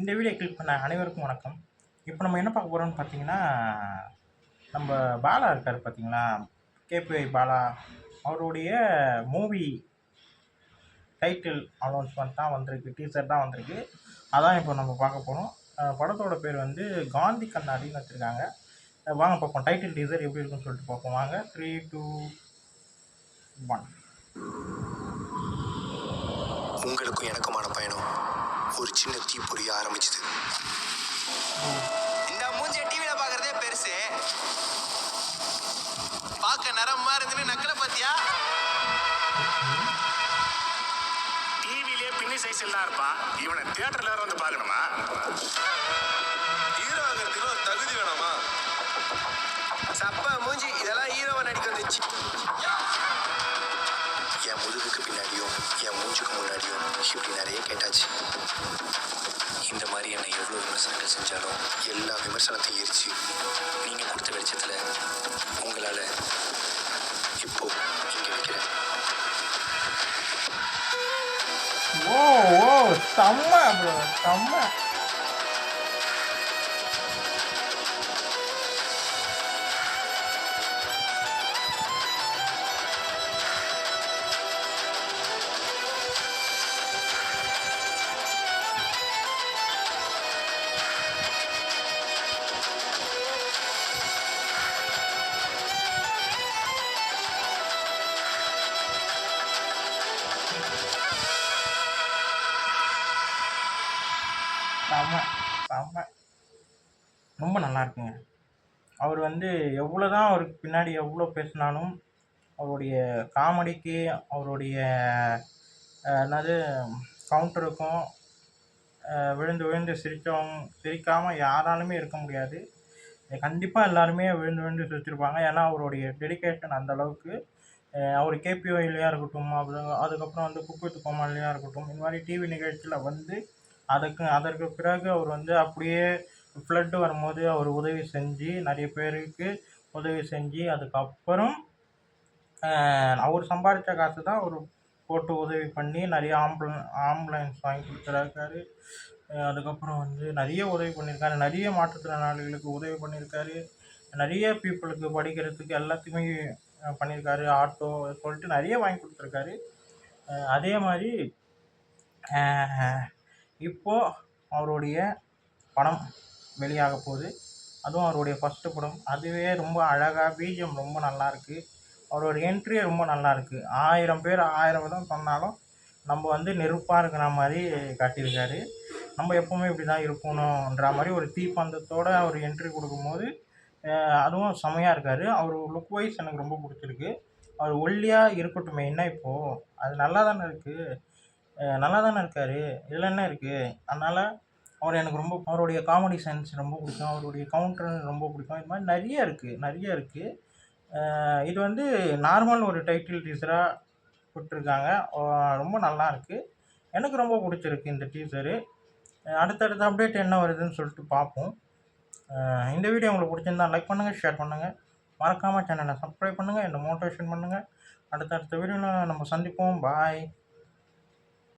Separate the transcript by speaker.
Speaker 1: இந்த video click பண்ண அனைவருக்கும் வணக்கம். இப்போ நம்ம என்ன பார்க்க போகிறோம்னு பார்த்தீங்கன்னா, நம்ம பாலா இருக்கார் பார்த்தீங்களா, கேபிஒய் பாலா அவருடைய மூவி டைட்டில் அனௌன்ஸ்மெண்ட் தான் வந்திருக்கு, டீசர் தான் வந்திருக்கு. அதான் இப்போ நம்ம பார்க்க போகிறோம். படத்தோட பேர் வந்து காந்தி கண்ணாடின்னு வச்சுருக்காங்க. வாங்க பார்ப்போம் டைட்டில் டீசர் எப்படி இருக்குன்னு சொல்லிட்டு பார்ப்போம். வாங்க 3, 2, 1.
Speaker 2: உங்களுக்கும் எனக்குமான பயணம் ஒரு சின்ன தீப்பொறிய ஆரம்பிச்சது. இந்த மூஞ்சிய டிவில பாக்குறதே பெருசு, பார்க்க நரமா இருந்துன்னு நக்கல பாத்தியா?
Speaker 3: டிவிலே பின்னி சைஸ்ல தான் இருப்பான். இவனை தியேட்டர்ல வந்து பார்க்கணுமா?
Speaker 2: ஹீரோ ஆகிறதுக்கு ஒரு தகுதி வேணாமா? சப்ப மூஞ்சி இதெல்லாம் ஹீரோவா நடிக்க வந்துச்சு. என் முதுகுக்கு பின்னாடியும் என் மூஞ்சுக்கு முன்னாடியும் இப்படி நிறைய கேட்டாச்சு. இந்த மாதிரி என்னை எவ்வளோ விமர்சனங்கள் செஞ்சாலும் எல்லா விமர்சனத்தையும் எரிச்சு நீங்கள் கொடுத்த வெளிச்சத்தில் உங்களால் இப்போ இங்கே வைக்கிறேன்.
Speaker 1: ஓ செம்ம ப்ரோ, செம்ம. செம்ம செம்ம, ரொம்ப நல்லா இருக்குங்க. அவர் வந்து எவ்வளோ தான் அவருக்கு பின்னாடி எவ்வளோ பேசினாலும் அவருடைய காமெடிக்கு, அவருடைய என்னது கவுண்டருக்கும் விழுந்து விழுந்து சிரிக்காமல் யாராலுமே இருக்க முடியாது. கண்டிப்பாக எல்லாருமே விழுந்து விழுந்து சிரிச்சிருப்பாங்க. ஏன்னா அவருடைய டெடிகேஷன் அந்தளவுக்கு. அவர் கேபிஓலையாக இருக்கட்டும், அதுக்கப்புறம் வந்து குக் வித் கோமாளியாக இருக்கட்டும், இந்த மாதிரி டிவி நிகழ்ச்சியில் வந்து அதற்கு பிறகு அவர் வந்து அப்படியே ஃப்ளட்டு வரும்போது அவர் உதவி செஞ்சு நிறைய பேருக்கு உதவி செஞ்சு அதுக்கப்புறம் அவர் சம்பாதிச்ச காசு தான் அவர் போட்டு உதவி பண்ணி நிறைய ஆம்புலன்ஸ் வாங்கி கொடுத்துருக்காரு. அதுக்கப்புறம் வந்து நிறைய உதவி பண்ணியிருக்காரு, நிறைய மாற்றுத்திறனாளிகளுக்கு உதவி பண்ணியிருக்காரு, நிறைய பீப்புளுக்கு படிக்கிறதுக்கு எல்லாத்துக்குமே பண்ணியிருக்காரு. ஆட்டோ சொல்லிட்டு நிறைய வாங்கி கொடுத்துருக்காரு. அதே மாதிரி இப்போது அவருடைய படம் வெளியாக போகுது. அதுவும் அவருடைய ஃபஸ்ட்டு படம். அதுவே ரொம்ப அழகாக பிஜிஎம் ரொம்ப நல்லாயிருக்கு. அவரோட என்ட்ரியே ரொம்ப நல்லாயிருக்கு. 1000 பேர் 1000 விதம் சொன்னாலும் நம்ம வந்து நெருப்பாக இருக்கிற மாதிரி காட்டியிருக்காரு. நம்ம எப்போவுமே இப்படி தான் இருக்கணுன்ற மாதிரி ஒரு தீப்பந்தத்தோடு அவர் என்ட்ரி கொடுக்கும்போது அதுவும் செம்மையாக இருக்கார். அவர் லுக் வைஸ் எனக்கு ரொம்ப பிடிச்சிருக்கு. அவர் ஒல்லியாக இருக்கட்டும், என்ன இப்போது அது நல்லா தானே இருக்குது, நல்லா தானே இருக்கார், இதில் என்ன இருக்குது? அதனால் அவருடைய காமெடி சென்ஸ் ரொம்ப பிடிக்கும், அவருடைய கவுண்டர் ரொம்ப பிடிக்கும். இது மாதிரி நிறைய இருக்குது. இது வந்து நார்மல் ஒரு டைட்டில் டீசராக விட்டுருக்காங்க. ரொம்ப நல்லாயிருக்கு, எனக்கு ரொம்ப பிடிச்சிருக்கு இந்த டீசரு. அடுத்தடுத்த அப்டேட் என்ன வருதுன்னு சொல்லிட்டு பார்ப்போம். இந்த வீடியோ உங்களுக்கு பிடிச்சிருந்தா லைக் பண்ணுங்கள், ஷேர் பண்ணுங்கள், மறக்காமல் சேனலை சப்ஸ்கிரைப் பண்ணுங்கள், என்னை மோட்டிவேஷன் பண்ணுங்கள். அடுத்தடுத்த வீடியோவில் நம்ம சந்திப்போம். பாய்.